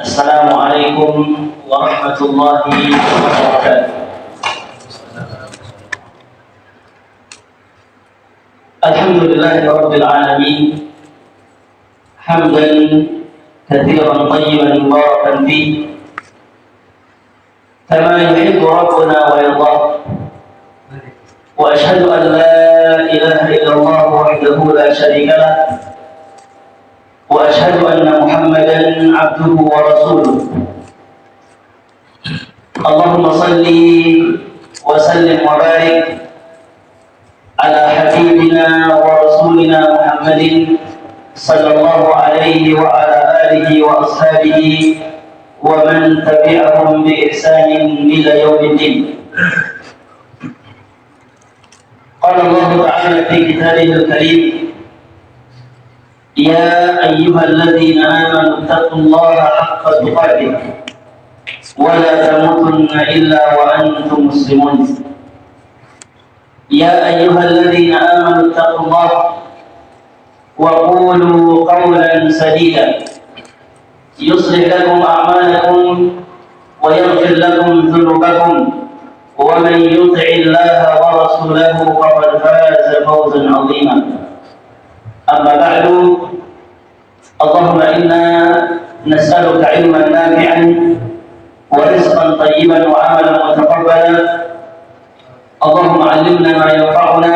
Assalamualaikum warahmatullahi wabarakatuh. Alhamdulillahirabbil alamin. Hamdan katsiran thayyiban mubarakan fihi. Kama yuhibbu rabbuna wa yardah. Wa asyhadu an la ilaha illallah wahdahu la syarika lah. وأشهد أن محمدا عبده ورسوله. اللهم صل وسلم وبارك على حبيبنا ورسولنا محمد صلى الله عليه وعلى آله وأصحابه ومن تبعهم بإحسان إلى يوم الدين. قال الله تعالى في كتابه الكريم: يا أيها الذين آمنوا اتقوا الله حق تقاته ولا تموتن إلا وأنتم مسلمون. يا أيها الذين آمنوا اتقوا الله وقولوا قولا سديدا يصلح لكم أعمالكم ويغفر لكم ذنوبكم ومن يطع الله ورسوله فقد فاز فوزا عظيما. أما بعد، اللهم إنا نسألك علما نافعا ورزقا طيبا وعملا متقبلا. اللهم علمنا ما ينفعنا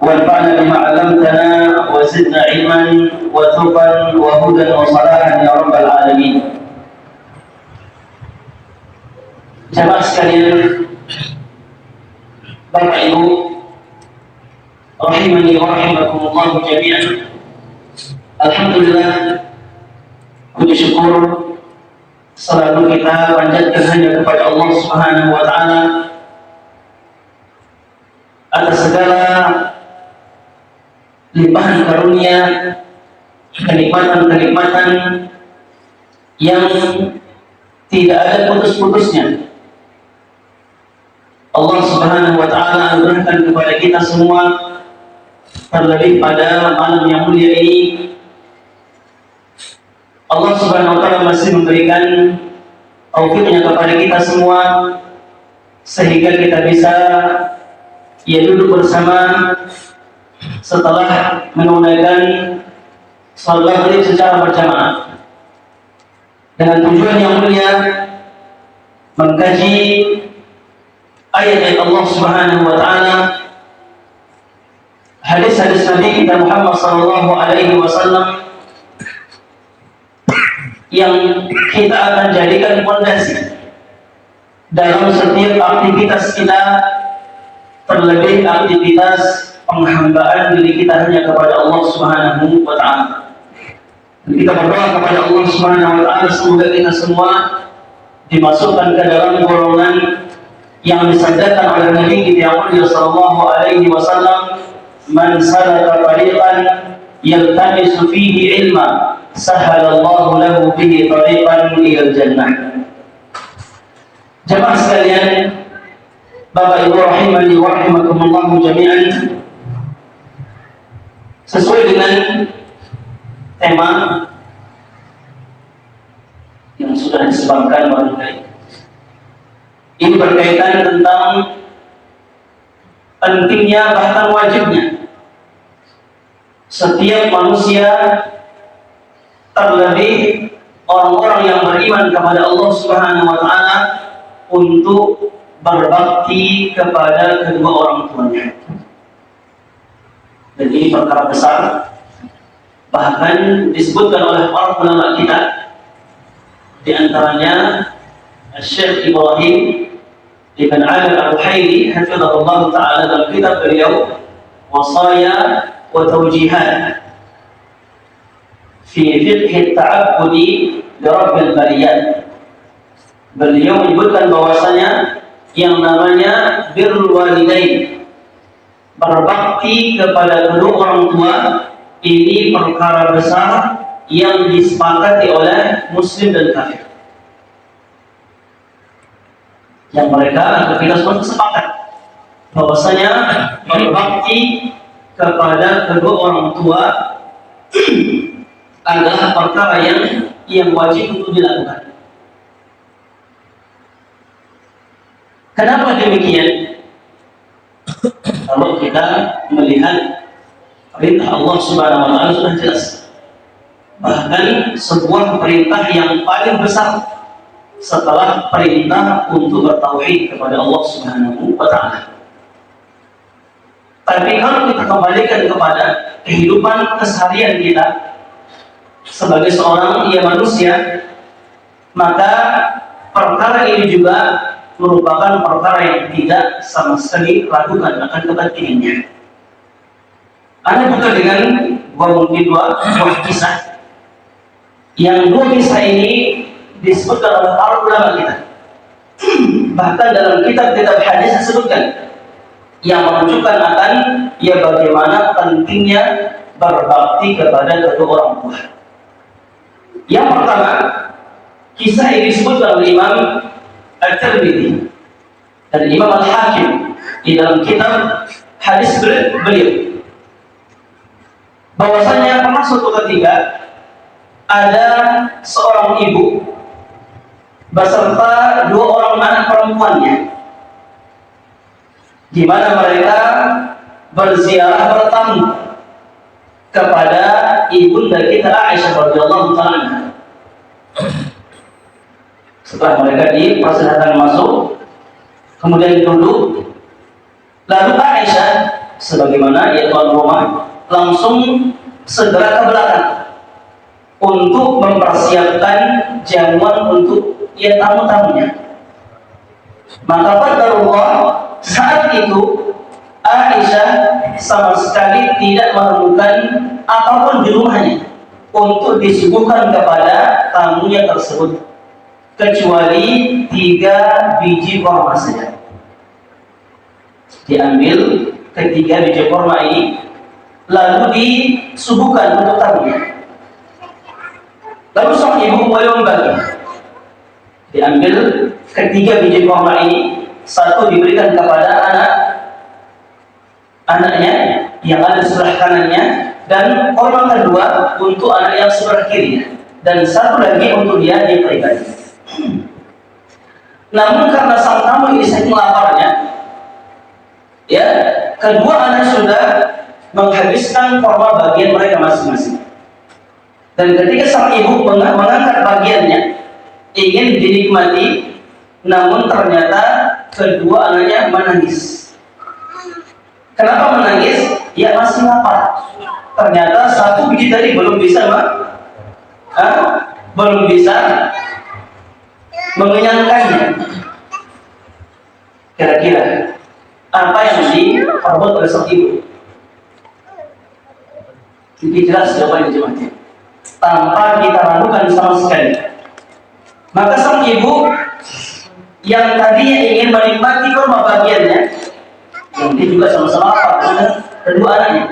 وانفعنا بما علمتنا وزدنا علما وتقى وهدى وصلاحا يا رب العالمين. Jamaah sekalian, Bapak Ibu rahimani wa rahimakumullah jami'an. Alhamdulillah, puji syukur selalu kita panjatkan hanya kepada Allah Subhanahu wa taala atas segala limpahan karunia, kenikmatan-kenikmatan yang tidak ada putus-putusnya. Allah Subhanahu wa taala anugerahkan kepada kita semua, terlebih pada malam yang mulia ini. Allah Subhanahu wa taala masih memberikan taufiknya kepada kita semua sehingga kita bisa duduk bersama setelah menunaikan salat maghrib secara berjamaah dengan tujuan yang mulia mengkaji ayat-ayat Allah Subhanahu wa taala, hadis-hadis Nabi kita Muhammad sallallahu alaihi wasallam yang kita akan jadikan fondasi dalam setiap aktivitas kita, terlebih aktivitas penghambaan diri kita hanya kepada Allah Subhanahu wa taala. Kita berdoa kepada Allah Subhanahu wa taala semoga kita semua dimasukkan ke dalam golongan yang disabdakan oleh Nabi kita Muhammad sallallahu alaihi wasallam: man salaka tariqan yaltamisu fihi ilma sahalallahu lahu bihi tariqan ilal jannah. Jemaah sekalian, Bapak Ibu rahimani wa rahimakumullah jami'an, sesuai dengan tema yang sudah disebutkan barangkali, ini berkaitan tentang pentingnya bahkan wajibnya setiap manusia, terlebih orang-orang yang beriman kepada Allah Subhanahu wa taala, untuk berbakti kepada kedua orang tuanya. Dan ini perkara besar, bahkan disebutkan oleh para ulama kita, di antaranya Syekh Ibrahim Ibn Amir Al-Ruhaili hafizahullah ta'ala dalam kitab beliau Wasaya wa Tawjihat fi fiqh ta'abbudi li Rabbil Bariyat. Beliau menyebutkan bahwasanya yang namanya birrul walidain, berbakti kepada kedua orang tua, ini perkara besar yang disepakati oleh muslim dan kafir. Yang mereka atau kita semua sepakat bahwasanya berbakti kepada kedua orang tua adalah perkara yang wajib untuk dilakukan. Kenapa demikian? Kalau kita melihat perintah Allah Subhanahu wa taala sudah jelas. Bahkan sebuah perintah yang paling besar setelah perintah untuk bertauhid kepada Allah Subhanahu wa taala. Tapi kalau kita kembalikan kepada kehidupan keseharian kita sebagai seorang manusia, maka perkara ini juga merupakan perkara yang tidak sama sekali ragukan akan kepentingannya. Anda buka dengan dua kisah. Yang dua kisah ini disebutkan oleh para ulama kita. Bahkan dalam kitab-kitab hadis disebutkan yang menunjukkan akan bagaimana pentingnya berbakti kepada kedua orang tua. Yang pertama, kisah ini disebutkan oleh Imam At-Tirmidzi dan Imam Al-Hakim di dalam kitab hadis beliau, bahwasanya pernah suatu ketika ada seorang ibu beserta dua orang anak perempuannya, di mana mereka berziarah bertamu kepada ibunda kita Aisyah radhiyallahu taala. Setelah mereka dipersilakan masuk, kemudian duduk, lalu Aisyah sebagaimana tuan rumah langsung segera ke belakang untuk mempersiapkan jamuan untuk tamu-tamunya. Maka qadarullah, saat itu Aisyah sama sekali tidak menemukan apapun di rumahnya untuk disuguhkan kepada tamunya tersebut, kecuali 3 biji kurma saja. Diambil ketiga biji kurma ini, lalu disuguhkan untuk tamunya. Lalu sang ibu mulai membagi. Diambil ketiga biji kurma ini, satu diberikan kepada anaknya yang ada di sebelah kanannya, dan kurma kedua untuk anak yang sebelah kirinya, dan satu lagi untuk dia pribadi. Namun karena sang tamu ini saking laparnya, kedua anak sudah menghabiskan kurma bagian mereka masing-masing. Dan ketika sang ibu mengangkat bagiannya ingin dinikmati, namun ternyata kedua anaknya menangis. Kenapa menangis? Masih lapar. Ternyata satu biji tadi belum bisa mengenyangkannya. Kira-kira apa yang diperbuat oleh sang ibu? Jadi jelas jawabannya jemaah, tanpa kita ragukan sama sekali. Maka sang ibu yang tadinya ingin menikmati kurma bagiannya, yang dia juga sama-sama lapar dengan kedua anaknya,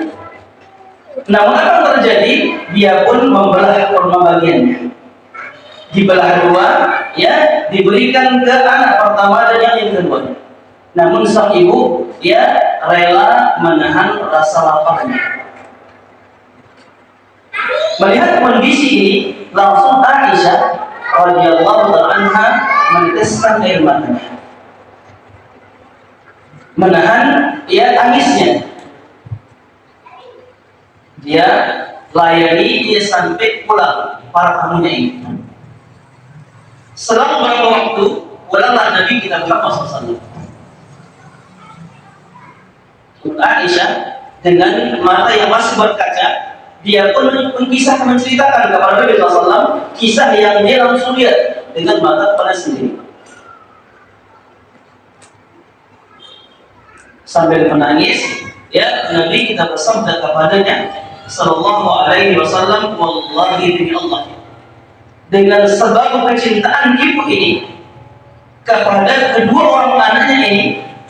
namun apa yang terjadi? Dia pun membelah kurma bagiannya, dibelah dua, diberikan ke anak pertama dan yang kedua. Namun sang ibu rela menahan rasa laparnya. Melihat kondisi ini, langsung Aisyah radhiyallahu anha meneteskan air matanya, menahan tangisnya. Dia layani sampai pulang para tamunya ini. Selang beberapa waktu, pulanglah Nabi kita Muhammad SAW. Aisyah dengan mata yang masih berkaca, dia pun menceritakan kepada Nabi SAW kisah yang dia langsung lihat dengan mata kepala sendiri. Sambil menangis, Nabi kita bersabda kepadanya sallallahu alaihi wasallam, wallahi demi Allah, dengan sebab kecintaan ibu ini kepada kedua orang anaknya ini,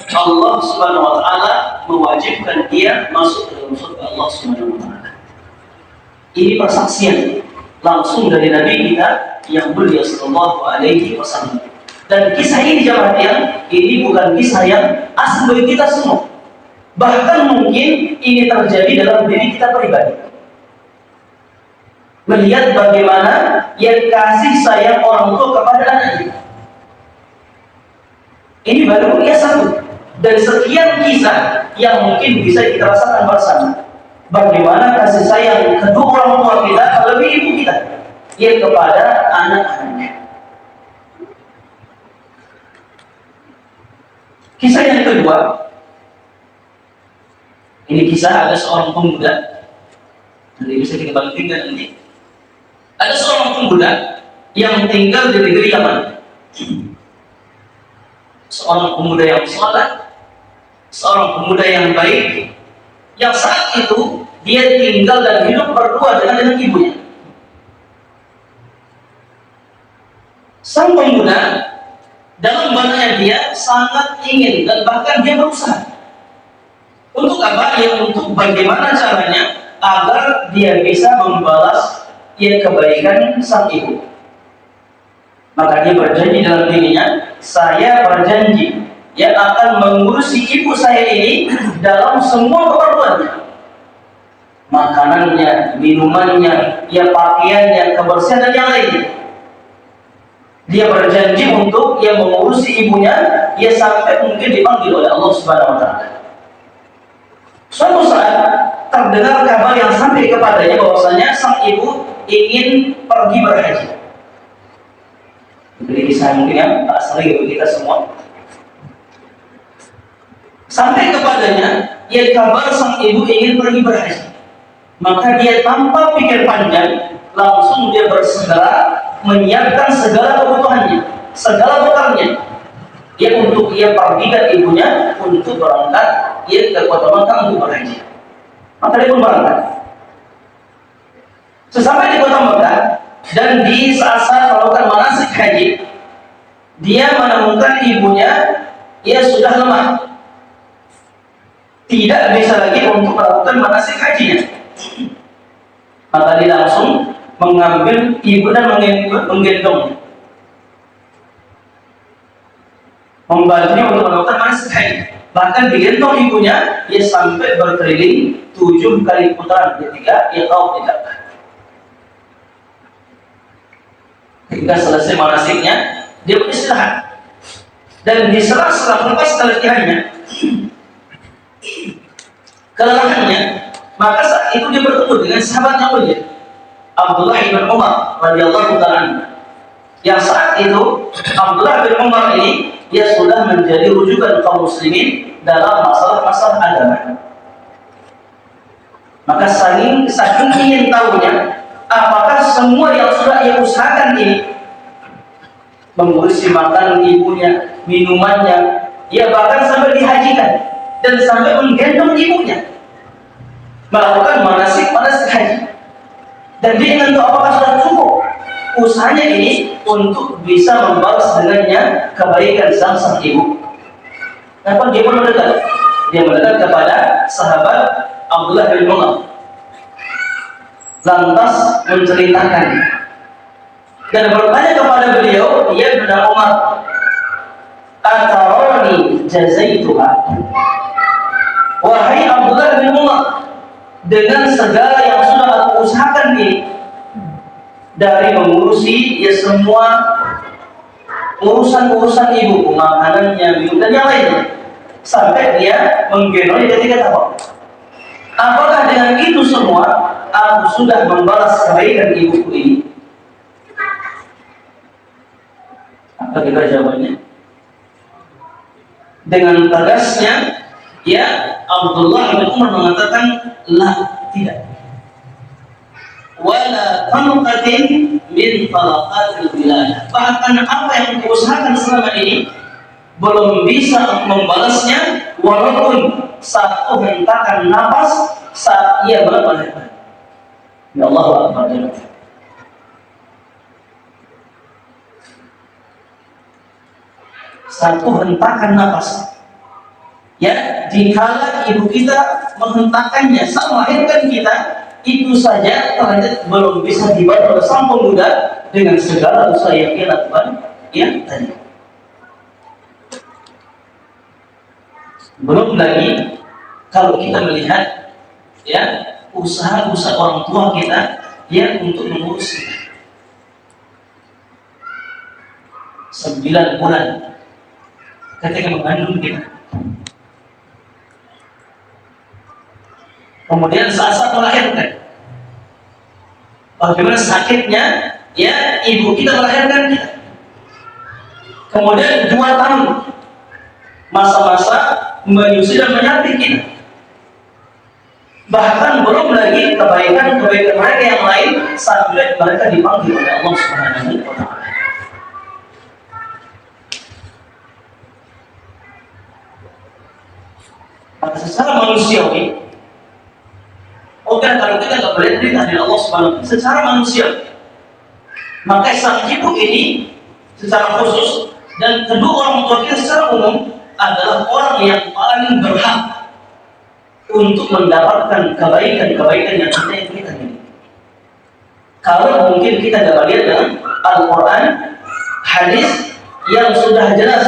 Allah Subhanahu wa taala mewajibkan dia masuk ke dalam surga Allah Subhanahu wa taala. Ini persaksian langsung dari Nabi kita yang mulia sallallahu alaihi wasallam. Dan kisah ini jemaah ini bukan kisah yang asing bagi kita semua. Bahkan mungkin ini terjadi dalam diri kita pribadi. melihat bagaimana yang kasih sayang orang tua kepada anaknya. Ini baru ya satu dari sekian kisah yang mungkin bisa kita rasakan bersama. Bagaimana kasih sayang kedua orang tua kita, lebih ibu kita, yang kepada anak-anaknya. Kisah yang kedua, ini kisah ada seorang pemuda. Nanti bisa kita bandingkan nanti. Ada seorang pemuda yang tinggal di negeri Yaman. Seorang pemuda yang sholat, seorang pemuda yang baik, yang saat itu dia tinggal dan hidup berdua dengan ibunya. Sang pemuda dalam benaknya dia sangat ingin dan bahkan dia berusaha untuk apa? Ya, untuk bagaimana caranya agar dia bisa membalas kebaikan sang ibu. Maka dia berjanji dalam dirinya, saya berjanji yang akan mengurusi ibu saya ini dalam semua keperluannya, makanannya, minumannya, pakaiannya, kebersihan dan yang lainnya. Dia berjanji untuk mengurusi ibunya, sampai mungkin dipanggil oleh Allah Subhanahu Wa Taala. Suatu saat terdengar kabar yang sampai kepadanya bahwasanya sang ibu ingin pergi berhaji. Jadi kisah mungkin yang tak sering bagi kita semua. Sampai kepadanya kabar sang ibu ingin pergi berhaji. Maka dia tanpa pikir panjang langsung dia bersegera menyiapkan segala kebutuhannya, segala bekalnya, untuk pergikan ibunya untuk berangkat ke kota Makkah untuk berhaji. Maka dia pun berangkat. Sesampai di kota Makkah dan di saat-saat melakukan manasik haji, dia menemukan ibunya sudah lemah, tidak bisa lagi untuk melakukan manasik hajinya. Maka dia langsung mengambil ibu dan menggendongnya, membantunya untuk melakukan manasik haji. Bahkan digendong ibunya sampai berkeliling 7 kali putaran ketika tahu tidak. Ketika selesai manasiknya, dia beristirahat dan di sela-sela lepas keletihannya, kelelahannya, maka saat itu dia bertemu dengan sahabatnya mulia Abdullah bin Umar radhiyallahu ta'ala. Yang saat itu Abdullah bin Umar ini sudah menjadi rujukan kaum muslimin dalam masalah-masalah agama. Maka saking ingin tahunya apakah semua yang sudah ia usahakan ini, mengurusi makanan ibunya, minumannya, bahkan sampai dihajikan dan sampai menggendong ibunya, melakukan manasik haji. Dan dia ingin tahu apakah sudah cukup usahanya ini untuk bisa membalas dengannya kebaikan sang ibu. Kenapa dia pun mendekat? Dia mendekat kepada sahabat Abdullah bin Umar, lantas menceritakan dan bertanya kepada beliau, ya bin Umar, ataroni jazaituha. Wahai Abdullah bin Umar, dengan segala yang sudah aku usahakan ini, dari mengurusi semua urusan ibu, makanannya, minum dan yang lainnya, sampai dia menggendongnya ketika tahu. Apakah dengan itu semua aku sudah membalas kebaikan ibuku ini? Apa kita jawabannya? Dengan tegasnya, Abdullah bin Umar mengatakan, la, tidak. Wala tamqatin min talaqatil wilayah. Bahkan apa yang diusahakan selama ini belum bisa membalasnya, walaupun satu hentakan nafas saat ia melahirkan. Ya Allah Akbar. Satu hentakan nafas, dikala ibu kita menghentakannya saat melahirkan kita, itu saja ternyata belum bisa dibayar oleh sang pemuda dengan segala usaha yang dia lakukan tadi. Belum lagi kalau kita melihat usaha-usaha orang tua kita yang untuk mengurus kita. 9 bulan ketika mengandung kita. Kemudian saat melahirkan, bagaimana sakitnya ya ibu kita melahirkan kita. Kemudian 2 tahun masa-masa menyusui dan menyapit kita. Bahkan belum lagi kebaikan-kebaikan mereka yang lain sampai mereka dipanggil oleh Allah Subhanahu wa Ta'ala. Maka secara manusiawi, kalau kita nggak boleh perintah dari Allah Subhanahu wa Ta'ala secara manusiawi, maka sang ibu ini secara khusus dan kedua orang tua kita secara umum adalah orang yang paling berhak untuk mendapatkan kebaikan-kebaikan yang kita miliki. Kalau mungkin kita dapat lihat dalam Al-Quran, hadis yang sudah jelas,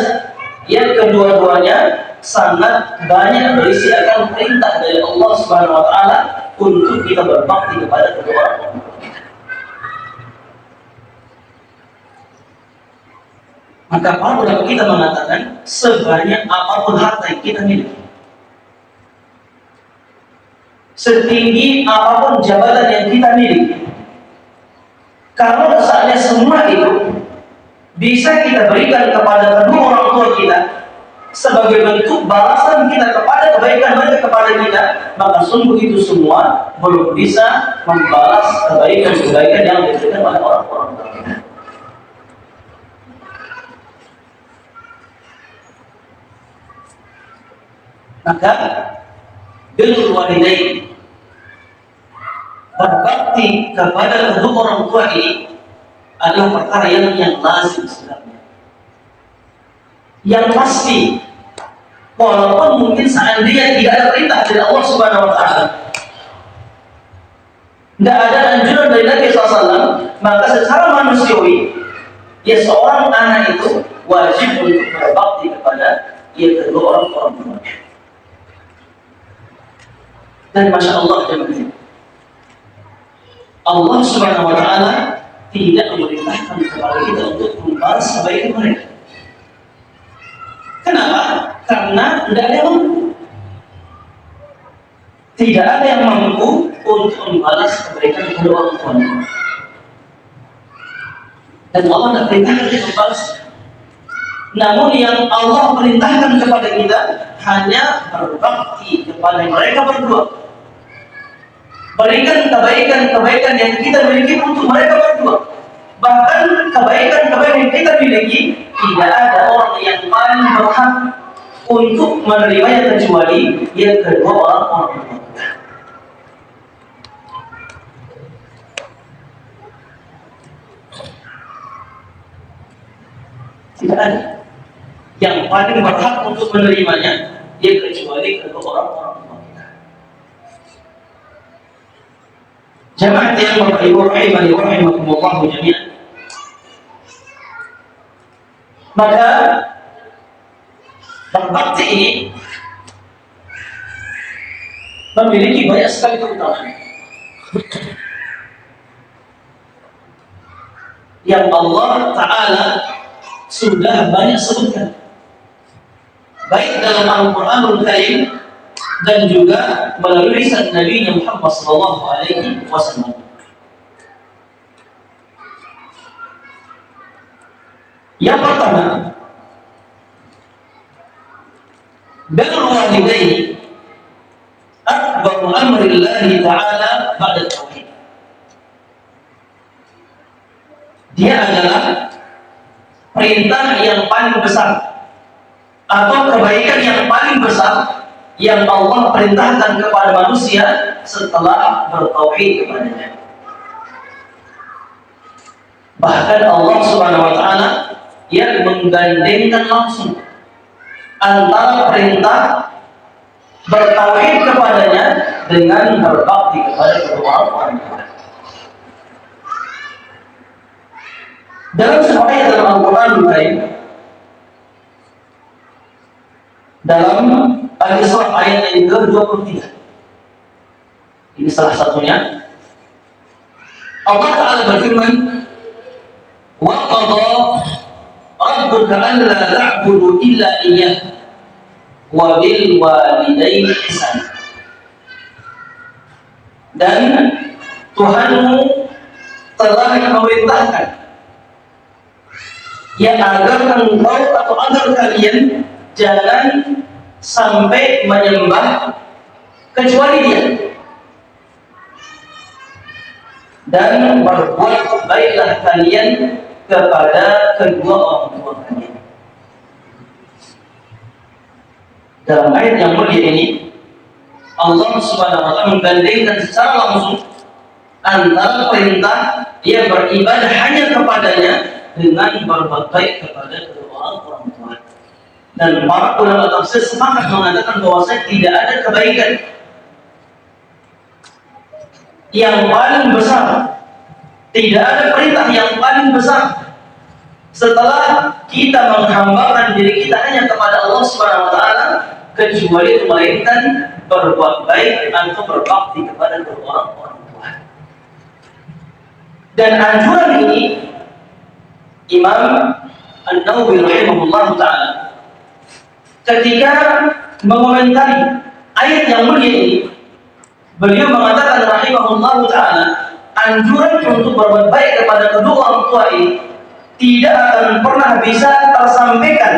yang kedua-duanya sangat banyak berisi akan perintah dari Allah Subhanahu Wa Taala untuk kita berbakti kepada kedua orang tua. Maka para ulama kita mengatakan sebanyak apapun harta yang kita miliki, setinggi apapun jabatan yang kita miliki, kalau misalnya semua itu bisa kita berikan kepada kedua orang tua kita sebagai bentuk balasan kita kepada kebaikan mereka kepada kita, maka sungguh itu semua belum bisa membalas kebaikan-kebaikan yang diberikan oleh orang-orang tua kita. Maka birrul walidain, berbakti kepada kedua orang tua ini adalah perkara yang lazim sebenarnya, yang pasti, walaupun mungkin seandainya tidak ada perintah dari Allah Subhanahu Wa Taala, tidak ada anjuran dari Nabi SAW, maka secara manusiawi, ya seorang anak itu wajib untuk berbakti kepada kedua orang tua. Dan Masya Allah jemaah, Allah Subhanahu Wa Taala tidak memerintahkan kepada kita untuk membalas kebaikan mereka. Kenapa? Karena tidak ada yang mampu. Tidak ada yang mampu untuk membalas kebaikan kedua orang tua. Dan Allah tidak perintahkan kita membalas. Namun yang Allah perintahkan kepada kita hanya berbakti kepada mereka berdua. Berikan kebaikan-kebaikan yang kita miliki untuk mereka berdua. Bahkan kebaikan-kebaikan yang kita miliki, tidak ada orang yang paling berhak untuk menerimanya kecuali yang kedua orang tua. Tidak ada yang paling berhak untuk menerimanya dia kecuali kedua orang tua kita. Jamaah yang Bapak Ibu rahimani wa rahimakumullah jami'an. Maka berbakti ini memiliki banyak sekali keutamaan yang Allah Ta'ala sudah banyak sebutkan, baik dalam Al-Quranul Karim dan juga melalui lisan Nabi Muhammad SAW. Yang pertama, birrul walidaini akbaru amrillahi ta'ala ba'da tauhid. Dia adalah perintah yang paling besar atau kebaikan yang paling besar yang Allah perintahkan kepada manusia setelah bertauhid kepadanya. Bahkan Allah Subhanahu Wa Taala yang menggandengkan langsung antara perintah bertauhid kepadanya dengan berbakti kepada kedua orang tua. Dalam sebuah ayat dalam Al-Quran dalam Al-Isra ayat yang ke-23, ini salah satunya. Allah Ta'ala berfirman, wa qadha rabbuka alla ta'budu illa iyyah wa bil walidayni ihsana. Dan Tuhanmu telah memerintahkan ya agar engkau atau agar kalian jangan sampai menyembah kecuali Dia, dan berbuat baiklah kalian kepada kedua orang tua kalian. Dalam ayat yang mulia ini, Allah Subhanahu wa taala menggandengkan secara langsung antara perintah dia beribadah hanya kepadanya dengan berbuat baik kepada kedua orang tua. Dan para ulama tafsir sepakat mengatakan bahwasanya tidak ada kebaikan yang paling besar, tidak ada perintah yang paling besar setelah kita menghambakan diri kita hanya kepada Allah Subhanahu wa taala kecuali melainkan berbuat baik atau berbakti kepada kedua orang tua. Dan anjuran ini Imam An-Nawawi rahimahullah ta'ala ketika mengomentari ayat yang mulia ini, beliau mengatakan rahimahullah ta'ala, anjuran untuk berbuat baik kepada kedua orang tua ini tidak akan pernah bisa tersampaikan,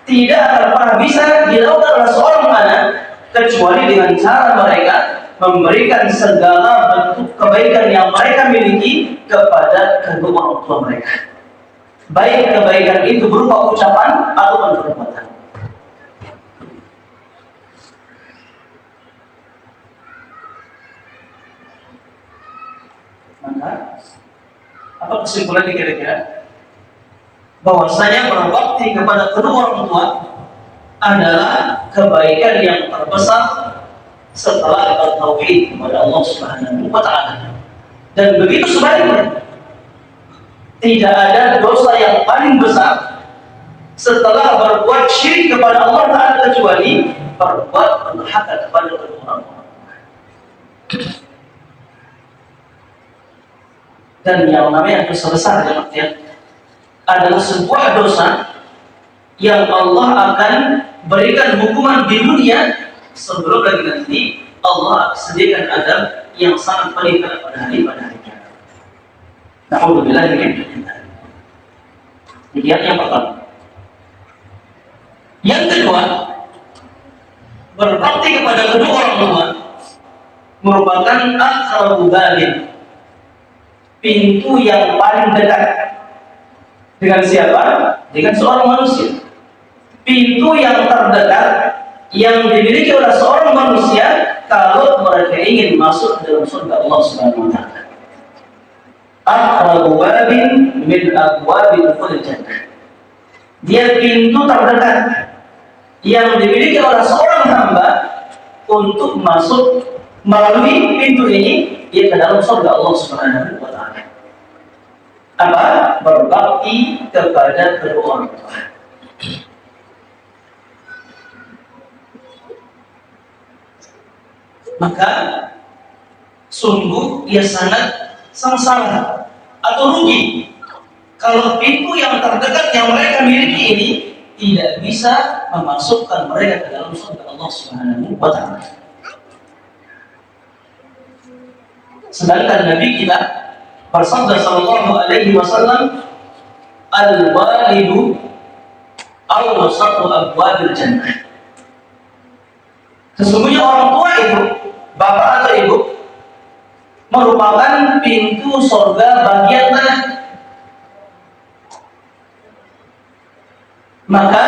tidak akan pernah bisa dilakukan oleh seorang anak kecuali dengan cara mereka memberikan segala bentuk kebaikan yang mereka miliki kepada kedua orang tua mereka. Baik kebaikan itu berupa ucapan atau perbuatan. Maka apa kesimpulannya kira-kira? Bahwasanya berbakti kepada kedua orang tua adalah kebaikan yang terbesar setelah bertauhid kepada Allah Subhanahu wa taala. Dan begitu sebaliknya, tidak ada dosa yang paling besar setelah berbuat syirik kepada Allah Ta'ala kecuali berbuat durhaka kepada kedua orang tua. Dan yang namanya dosa besar adalah sebuah dosa yang Allah akan berikan hukuman di dunia sebelum lagi nanti Allah sediakan azab yang sangat pedih pada hari kiamat. Na'udzubillah min dzalik. Demikian yang pertama. Yang kedua, berbakti kepada kedua orang tua merupakan aqrabu babin, pintu yang paling dekat. Dengan siapa? Dengan seorang manusia. Pintu yang terdekat yang dimiliki oleh seorang manusia kalau mereka ingin masuk dalam surga Allah Subhanahu wa taala. Aqrabu babin min abwabil jannah. Dia pintu terdekat yang dimiliki oleh seorang hamba untuk masuk melalui pintu ini dia ke dalam surga Allah Subhanahu wa taala. Apa? Berbakti kepada kedua orang tua. Maka sungguh ia sangat sengsara atau rugi kalau pintu yang terdekat yang mereka miliki ini tidak bisa memasukkan mereka ke dalam surga Allah Subhanahu wa taala. Sedangkan Nabi kita bersabda sallallahu alaihi wasallam, al-walidu awsatu abwabil jannah. Sesungguhnya orang tua itu, bapak atau ibu, merupakan pintu surga bagian tengah. Maka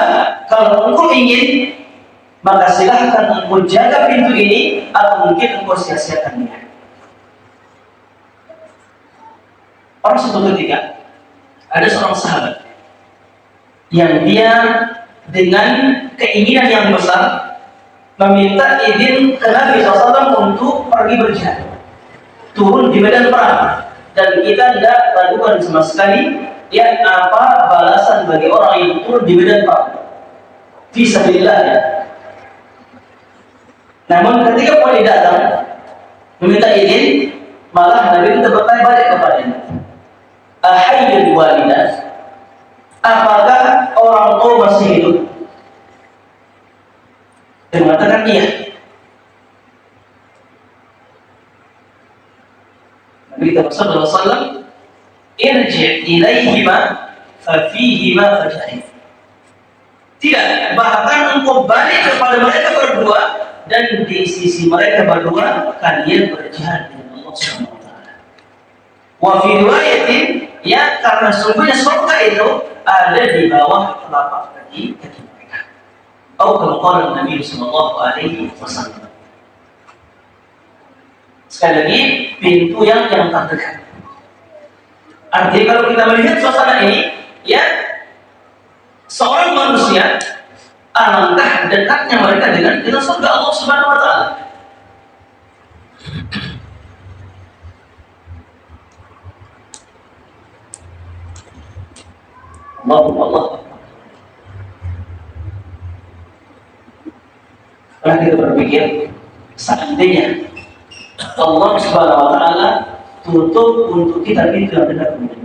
kalau engkau ingin, maka silahkan engkau jaga pintu ini atau mungkin engkau sia-siakannya. Pada suatu ketika ada seorang sahabat yang dia dengan keinginan yang besar meminta izin ke Nabi SAW untuk pergi berjihad, turun di medan perang, dan kita tidak ragukan sama sekali ya apa balasan bagi orang yang turun di medan perang fi sabilillah ya. Namun ketika Nabi datang meminta izin, Malah Nabi itu bertanya balik kepadanya, ahayyul walidah, apakah orang tua masih hidup? Dia mengatakan iya. Nabi kita sallallahu alaihi wasallam, irji' ilaihima fafihima fajahid. Tidak, bahkan engkau balik kepada mereka berdua, dan di sisi mereka berdua kalian berjihad dengan Allah Subhanahu wa taala. Wa fi riwayatin, ya, karena sungguhnya surga itu ada di bawah telapak kaki mereka. Atau kalau qala Nabi sallallahu alaihi wasallam. Sekali lagi, pintu yang terdekat. Artinya kalau kita melihat suasana ini, ya, seorang manusia alangkah dekatnya mereka dengan surga Allah Subhanahu wa taala. Allah. Kalau kita berpikir, seandainya Allah Subhanahu wa taala tutup untuk kita pintu yang dekat dengan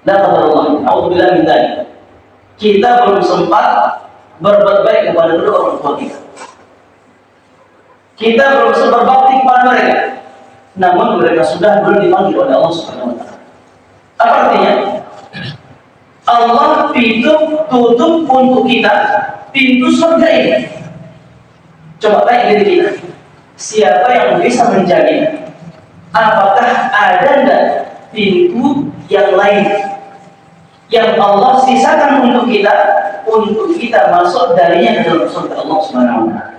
la qadarullah, a'udzubillah min dzalik. Kita belum sempat berbuat baik kepada kedua orang tua kita. Kita belum sempat berbakti kepada mereka. Namun mereka sudah belum dipanggil oleh Allah Subhanahu wa taala. Apa artinya? Allah tutup untuk kita pintu surga ini. Coba tanya diri kita, siapa yang bisa menjamin apakah ada enggak pintu yang lain yang Allah sisakan untuk kita masuk darinya ke dalam surga Allah Subhanahu wa taala.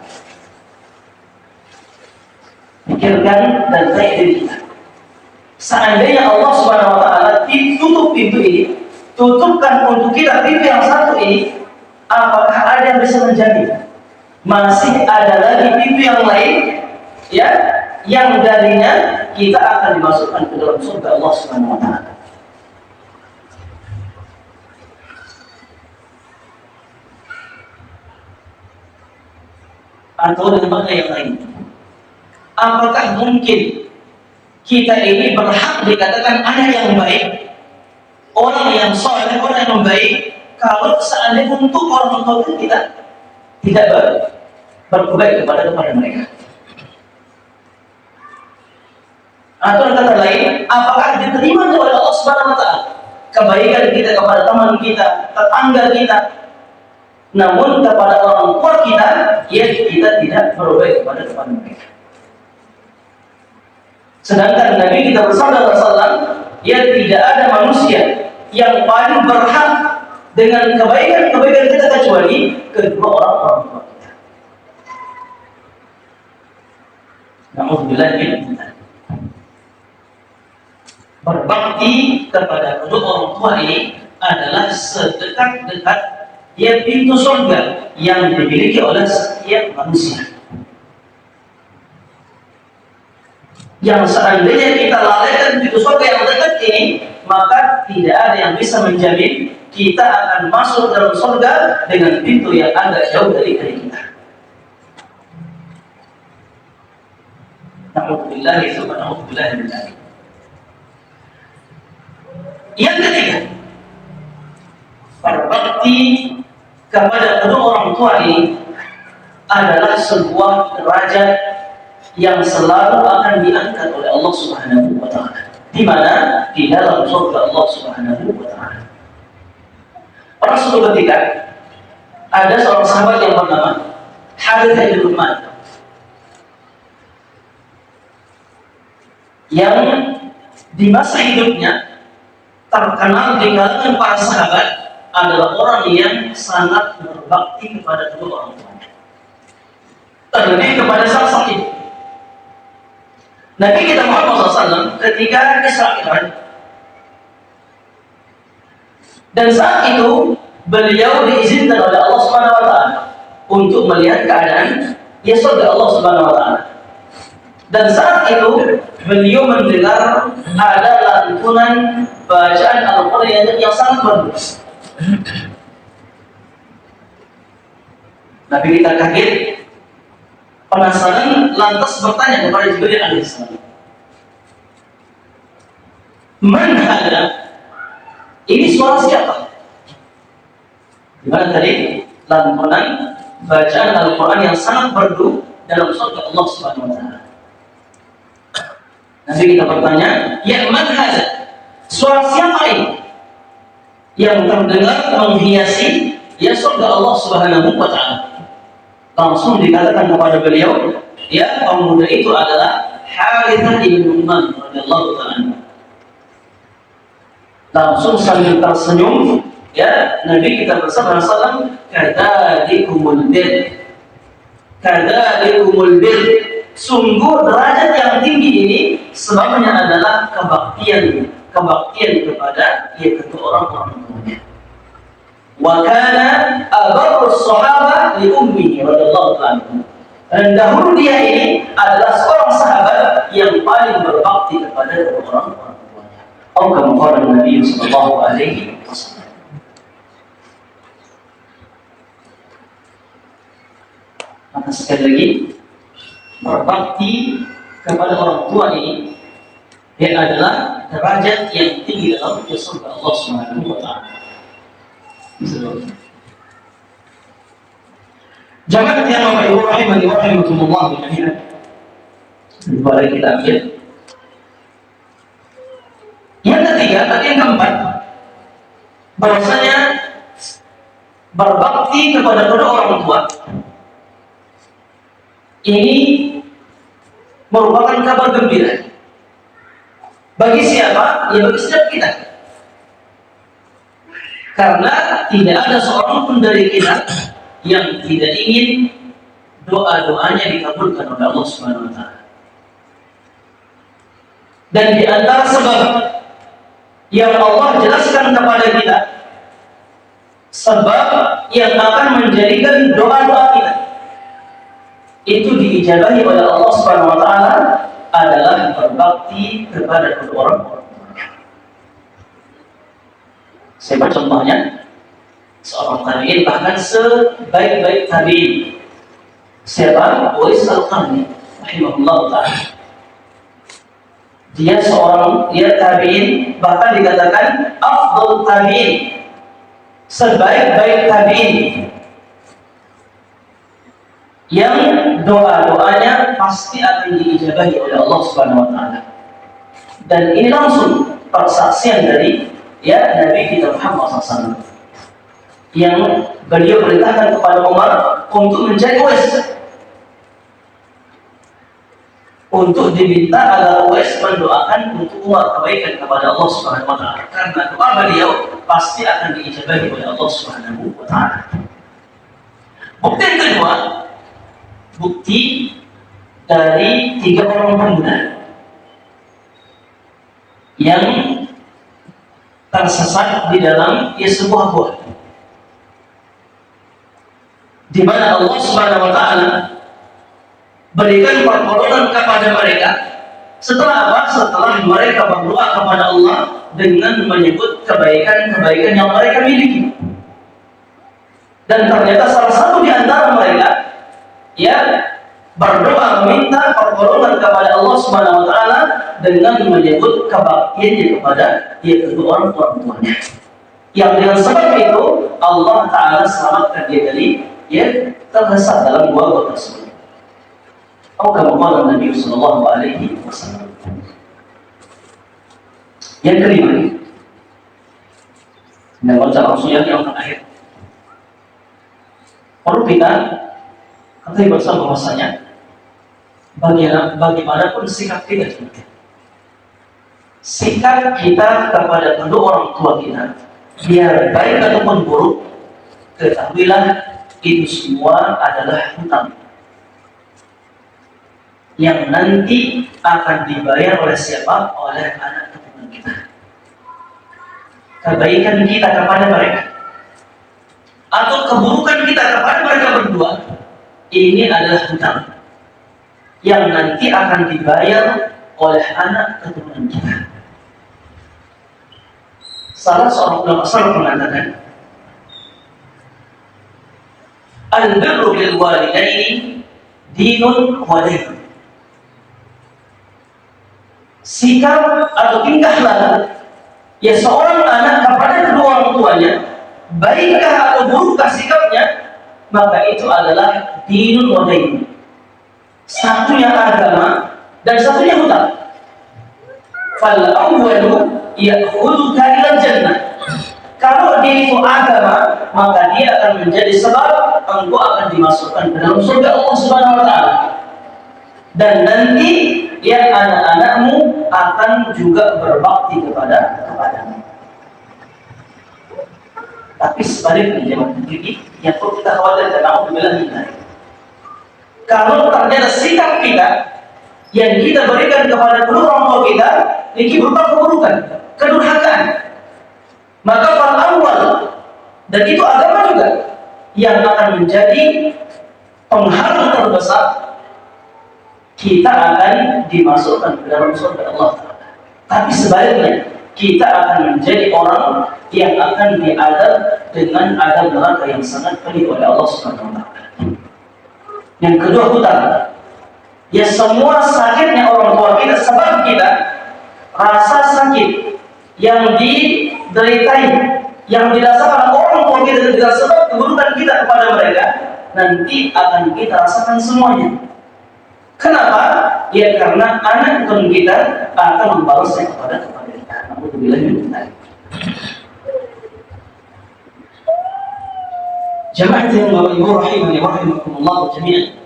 Pikirkan dan tanya diri kita. Seandainya Allah Subhanahu wa taala tutup pintu ini, tutupkan untuk kita pintu yang satu ini, apakah ada yang bisa menjamin masih ada lagi pintu yang lain, ya, yang darinya kita akan dimasukkan ke dalam surga Allah Subhanahu wa taala? Atau dengan makna yang lain, apakah mungkin kita ini berhak dikatakan anak yang baik, orang yang soleh, orang yang baik, kalau seandainya untuk orang tua kita tidak berbuat kepada mereka? Atau kata lain, apakah diterima oleh Allah Subhanahu wa taala kebaikan kita kepada teman kita, tetangga kita, namun kepada orang tua kita, ya, kita tidak berbuat kepada mereka? Sedangkan Nabi kita bersabda sallallahu, ya, tidak ada manusia yang paling berhak dengan kebaikan kita kecuali kedua orang tua kita. Na'udzubillah min dzalik. Berbakti kepada kedua orang tua ini adalah sedekat-dekat, ya, pintu surga yang dimiliki oleh setiap manusia. Yang seandainya kita lalaikan pintu surga yang dekat ini, maka tidak ada yang bisa menjamin kita akan masuk dalam surga dengan pintu yang agak jauh dari kita. Na'udzubillah min dzalik. Yang ketiga, berbakti kepada kedua orang tua ini adalah sebuah derajat yang selalu akan diangkat oleh Allah Subhanahu wa taala. Di mana? Di dalam surga Allah Subhanahu wa taala. Pada suatu ketika ada seorang sahabat yang bernama Harithah bin Nu'man yang di masa hidupnya terkenal di kalangan para sahabat adalah orang yang sangat berbakti kepada kedua orang tuanya, terlebih kepada sang ibu. Nabi kita Muhammad SAW ketika Isra Mi'raj, dan saat itu beliau diizinkan oleh Allah Subhanahu wa taala untuk melihat keadaan ya surga Allah Subhanahu wa taala. Dan saat itu beliau mendengar ada lantunan bacaan Al-Qur'an yang sangat bagus. Nabi kita kaget, penasaran, lantas bertanya kepada Jibril alaihissalam, Man hada? Ini suara siapa? Dimana tadi lantunan bacaan Al-Quran yang sangat merdu dalam surga Allah Subhanahu wa Ta'ala. Nanti kita bertanya, ya man hada? Suara siapa ini yang terdengar menghiasi ya surga Allah Subhanahu wa Ta'ala? Langsung dikatakan kepada beliau, ya pemuda itu adalah Harithah bin Nu'man radhiyallahu ta'ala. Langsung sambil tersenyum, ya Nabi kita bersama SAW, kadzalikumul bir, kadzalikumul bir. Sungguh derajat yang tinggi ini sebabnya adalah kebaktian kepada kedua orang tuanya. Wa kana abarrus sahaba li ummihi radhiyallahu ta'ala. Dan dahulu dia ini adalah seorang sahabat yang paling berbakti kepada kedua orang tuanya. Atau kama qala Nabi sallallahu alaihi wasallam. Maka sekali lagi, berbakti kepada orang tua ini dia adalah derajat yang tinggi dalam surga Allah Subhanahu wa Ta'ala. Jamaah yang Bapak rahimani wa rahimakumullah jami'an. Mari kita ambil yang ketiga, tadi yang keempat, bahwasanya berbakti kepada kedua orang tua ini merupakan kabar gembira bagi siapa? Ya bagi setiap kita. Karena tidak ada seorang pun dari kita yang tidak ingin doa-doanya dikabulkan oleh Allah Subhanahu wa Ta'ala. Dan di antara sebab yang Allah jelaskan kepada kita, sebab yang akan menjadikan doa-doa kita itu diijabahi oleh Allah Subhanahu wa Ta'ala adalah berbakti kepada kedua orang tua. Saya contohnya, seorang tabi'in, bahkan sebaik-baik tabi'in, siapa? Uwais al-Qarni rahimahullah ta'ala. Dia tabi'in, bahkan dikatakan afdal tabi'in, sebaik-baik tabi'in, yang doa-doanya pasti akan diijabahi oleh Allah Subhanahu wa Ta'ala. Dan ini langsung persaksian dari Nabi kita Muhammad SAW, yang beliau perintahkan kepada Umar untuk menjadi Uwais, untuk diminta agar Uwais mendoakan untuk Umar kebaikan kepada Allah Subhanahu wa Ta'ala, karena doa beliau pasti akan diijabahi oleh Allah Subhanahu wa Ta'ala. Bukti yang kedua, bukti dari 3 orang pemuda yang tersesat di dalam sebuah gua, di mana Allah Subhanahu wa Ta'ala berikan pertolongan kepada mereka. Setelah apa? Setelah mereka berdoa kepada Allah dengan menyebut kebaikan-kebaikan yang mereka miliki. Dan ternyata salah satu di antara mereka berdoa meminta pertolongan kepada Allah Subhanahu wa Ta'ala dengan menyebut kebaktiannya kepada kedua orang tuanya. Yang dengan sebab itu Allah Ta'ala selamatkan dia dari tersesat dalam gua tersebut. Atau kama qala Nabi sallallahu alaihi wasallam. Yang kelima, dan baca langsung yang terakhir, perlu kita ketahui bersama bahwasanya bagaimanapun sikap kita kepada kedua orang tua kita, biar baik ataupun buruk, ketahuilah itu semua adalah hutang yang nanti akan dibayar oleh siapa? Oleh anak keturunan kita. Kebaikan kita kepada mereka atau keburukan kita kepada mereka berdua, ini adalah hutang yang nanti akan dibayar oleh anak keturunan kita. Salah seorang ulama salaf mengatakan, al-birru bil walidaini dinun wa dainun. Sikap atau tingkah laku Ya seorang anak kepada kedua orang tuanya, baikkah atau burukkah sikapnya, maka itu adalah dinul wadain. Satunya agama dan satunya hutang. Fal awwalu ya'khudhuka ila jannah. Kalau dia itu agama, maka dia akan menjadi sebab engkau akan dimasukkan ke dalam surga Allah Subhanahu wa taala. Dan nanti ya anak-anakmu akan juga berbakti kepadamu. Tapi sebaliknya jangan begini, yang perlu kita khawatirkan naudzubillah minzalik. Kalau ternyata sikap kita yang kita berikan kepada kedua orang tua kita ini berupa keburukan, kedurhakaan, maka fal awal, dan itu agama juga yang akan menjadi penghalang terbesar kita akan dimasukkan ke dalam surga Allah. Tapi sebaliknya kita akan menjadi orang yang akan diadab dengan adab neraka yang sangat pedih oleh Allah Subhanahu wa taala. Yang kedua hutang. Ya semua sakitnya orang tua kita sebab kita rasa sakit yang dideritai, yang dirasakan orang tua kita dengan sebab keburukan kita kepada mereka, nanti akan kita rasakan semuanya. Kenapa? Ya karena anak pun kita akan membalasnya kepada kita. Alhamdulillah min dzalik. Jamaah yang Ibu rahimani wa rahimakumullah jami'an.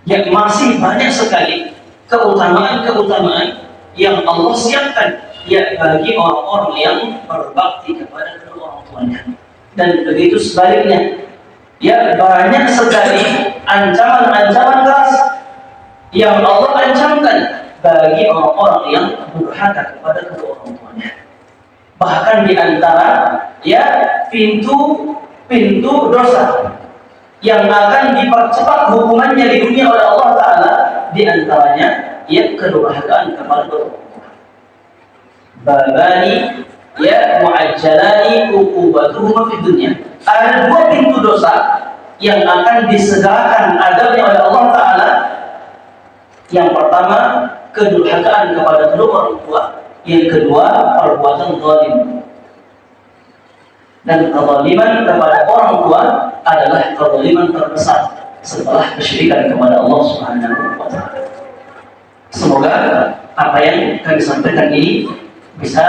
Jadi masih banyak sekali keutamaan-keutamaan yang Allah siapkan ya bagi orang-orang yang berbakti kepada kedua orang tuanya. Dan begitu sebaliknya, ya banyak sekali ancaman-ancaman keras yang Allah ancamkan bagi orang-orang yang durhaka kepada kedua orang tuanya. Bahkan di antara ya pintu dosa yang akan dipercepat hukumannya di dunia oleh Allah Ta'ala, di antaranya ya kedurhakaan kepada kedua orang tua. Babani ya mu'ajjalani uqubatuhuma fid dunya. Ada dua pintu dosa yang akan disegerakan adabnya oleh Allah Ta'ala. Yang pertama, kedurhakaan kepada kedua orang tua. Yang kedua, perbuatan zalim. Dan kezaliman kepada orang tua adalah kezaliman terbesar setelah kesyirikan kepada Allah Subhanahu wa taala. Semoga apa yang kami sampaikan ini bisa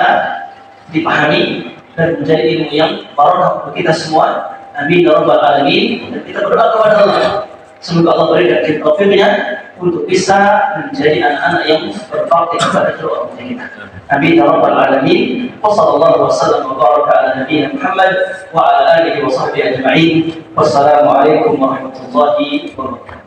dipahami dan menjadi ilmu yang barokah bagi kita semua. Amin ya rabbal alamin. Dan kita berdoa kepada Allah, semoga Allah berikan kita taufiknya untuk bisa menjadi anak-anak yang berbakti kepada kedua orang tua kita. Amin ya rabbal alamin. Wa sallallahu wasallam wa baraka ala nabiyyina Muhammad wa ala alihi wa sahbihi ajma'in. Wassalamu alaikum warahmatullahi wabarakatuh.